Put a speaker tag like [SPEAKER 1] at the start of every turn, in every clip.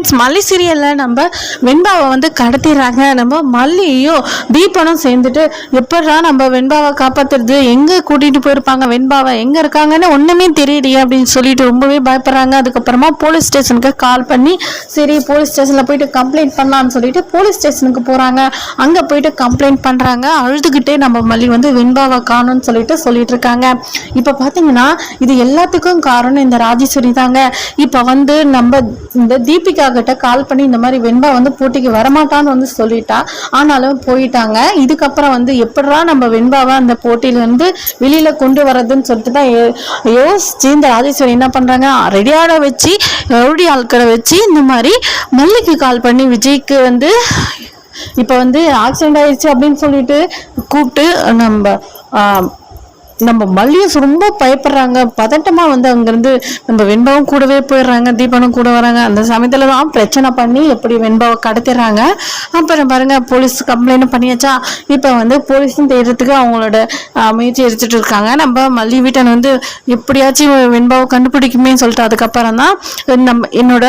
[SPEAKER 1] Friends, மல்லி சீரியலில் நம்ம வெண்பாவை வந்து கடத்திடுறாங்க. நம்ம மல்லியும் தீபனும் சேர்ந்துட்டு எப்படா நம்ம வெண்பாவை காப்பாற்றுறது, எங்கே கூட்டிகிட்டு போயிருப்பாங்க, வெண்பாவை எங்கே இருக்காங்கன்னு ஒன்றுமே தெரியலையே அப்படின்னு சொல்லிட்டு ரொம்பவே பயப்படுறாங்க. அதுக்கப்புறமா போலீஸ் ஸ்டேஷனுக்கு கால் பண்ணி சரி போலீஸ் ஸ்டேஷனில் போயிட்டு கம்ப்ளைண்ட் பண்ணலான்னு சொல்லிட்டு போலீஸ் ஸ்டேஷனுக்கு போகிறாங்க. அங்கே போயிட்டு கம்ப்ளைண்ட் பண்ணுறாங்க. அழுதுகிட்டே நம்ம மல்லி வந்து வெண்பாவை காணும்னு சொல்லிட்டு இருக்காங்க. இப்போ பார்த்தீங்கன்னா இது எல்லாத்துக்கும் காரணம் இந்த ராஜேஸ்வரி தாங்க. இப்போ வந்து நம்ம இந்த தீபிகா கிட்ட கால் பண்ணி இந்த மாதிரி வெண்பா வந்து போட்டிக்கு வரமாட்டான்னு வந்து சொல்லிட்டா. ஆனாலும் போயிட்டாங்க. இதுக்கப்புறம் வந்து எப்படா நம்ம வெண்பாவை அந்த போட்டியில வந்து வெளியில கொண்டு வரதுன்னு சொல்லிட்டு தான் யோசிச்சு இந்த ராஜேஸ்வரி என்ன பண்றாங்க, ரெடியாட வச்சு ரவுடி ஆட்களை வச்சு இந்த மாதிரி மல்லிக்கு கால் பண்ணி விஜய்க்கு வந்து இப்போ வந்து ஆக்சிடென்ட் ஆயிடுச்சு அப்படின்னு சொல்லிட்டு கூப்பிட்டு நம்ம மல்லியும் ரொம்ப பயப்படுறாங்க. பதட்டமா வந்து அங்கிருந்து நம்ம வெண்பாவும் கூடவே போயிடுறாங்க, தீபனும் கூட வராங்க. அந்த சமயத்துல தான் பிரச்சனை பண்ணி எப்படி வெண்பாவை கடத்திடுறாங்க. அப்புறம் பாருங்க போலீஸ் கம்ப்ளைண்ட் பண்ணியாச்சா. இப்போ வந்து போலீஸும் தேடுறதுக்கு அவங்களோட முயற்சி எடுத்துட்டு இருக்காங்க. நம்ம மல்லி வீட்டை வந்து எப்படியாச்சும் வெண்பாவை கண்டுபிடிக்குமே சொல்லிட்டு அதுக்கப்புறம் தான் என்னோட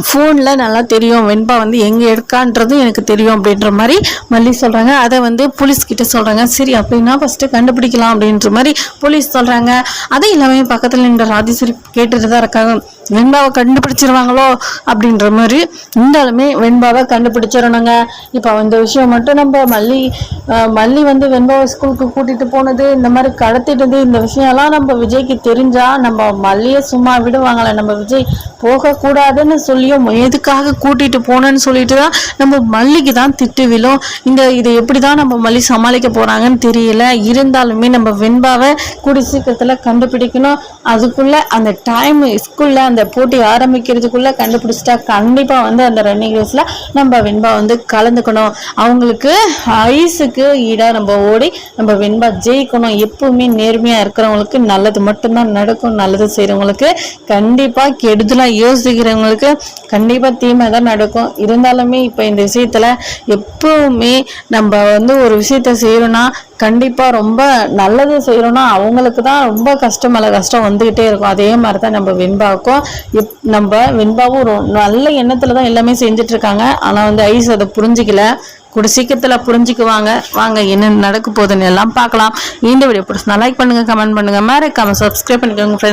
[SPEAKER 1] ஃபோனில் நல்லா தெரியும் வெண்பா வந்து எங்கே எடுக்கான்றது எனக்கு தெரியும் அப்படின்ற மாதிரி மல்லி சொல்கிறாங்க. அதை வந்து போலீஸ்கிட்ட சொல்கிறாங்க. சரி அப்படின்னா ஃபஸ்ட்டு கண்டுபிடிக்கலாம் அப்படின்ற மாதிரி போலீஸ் சொல்கிறாங்க. அதே இல்லாமல் பக்கத்தில் நின்ற ராஜேஸ்வரி கேட்டுட்டு தான் இருக்காங்க, வெண்பாவை கண்டுபிடிச்சிருவாங்களோ அப்படின்ற மாதிரி. இருந்தாலுமே வெண்பாவை கண்டுபிடிச்சிடணுங்க. இப்போ இந்த விஷயம் மட்டும் நம்ம மல்லி வந்து வெண்பாவை ஸ்கூலுக்கு கூட்டிகிட்டு போனது, இந்த மாதிரி கடத்திட்டது, இந்த விஷயம்லாம் நம்ம விஜய்க்கு தெரிஞ்சா நம்ம மல்லியை சும்மா விடுவாங்களே. நம்ம விஜய் போகக்கூடாதுன்னு சொல்லியும் எதுக்காக கூட்டிகிட்டு போனேன்னு சொல்லிட்டு தான் நம்ம மல்லிக்கு தான் திட்டு விழும். இதை எப்படி தான் நம்ம மல்லி சமாளிக்க போகிறாங்கன்னு தெரியல. இருந்தாலுமே நம்ம வெண்பாவை கூடி சீக்கிரத்தில் கண்டுபிடிக்கணும். அதுக்குள்ளே அந்த டைம் ஸ்கூலில் அந்த போட்டி ஆரம்பிக்கிறதுக்குள்ளே கண்டுபிடிச்சிட்டா கண்டிப்பாக வந்து அந்த ரன்னிங் ரேஸில் நம்ம வெண்பா வந்து கலந்துக்கணும். அவங்களுக்கு ஐஸுக்கு ஈடாக நம்ம ஓடி நம்ம வெண்பா ஜெயிக்கணும். எப்பவுமே நேர்மையாக இருக்கிறவங்களுக்கு நல்லது மட்டும்தான் நடக்கும். நல்லது செய்கிறவங்களுக்கு கண்டிப்பாக கெடுதலாக யோசிக்கிறவங்களுக்கு கண்டிப்பாக தீமை தான் நடக்கும். இருந்தாலுமே இப்போ இந்த விஷயத்தில் எப்பவுமே நம்ம வந்து ஒரு விஷயத்த செய்யறோம்னா கண்டிப்பாக ரொம்ப நல்லது செய்கிறோன்னா அவங்களுக்கு தான் ரொம்ப கஷ்டம் வந்துக்கிட்டே இருக்கும். அதே மாதிரி தான் நம்ம வெண்பாவுக்கும் நம்ம வெண்பாவும் நல்ல எண்ணத்தில் தான் எல்லாமே செஞ்சுட்டு இருக்காங்க. ஆனால் வந்து ஐஸ் அதை புரிஞ்சிக்கல. கூட சீக்கிரத்தில் புரிஞ்சுக்குவாங்க. வாங்க என்ன நடக்க போகுதுன்னு எல்லாம் பார்க்கலாம். இந்த வீடியோ பிடிச்சிருந்தா லைக் பண்ணுங்கள், கமெண்ட் பண்ணுங்கள், மறக்காம சப்ஸ்கிரைப் பண்ணிக்கோங்க ஃப்ரெண்ட்ஸ்.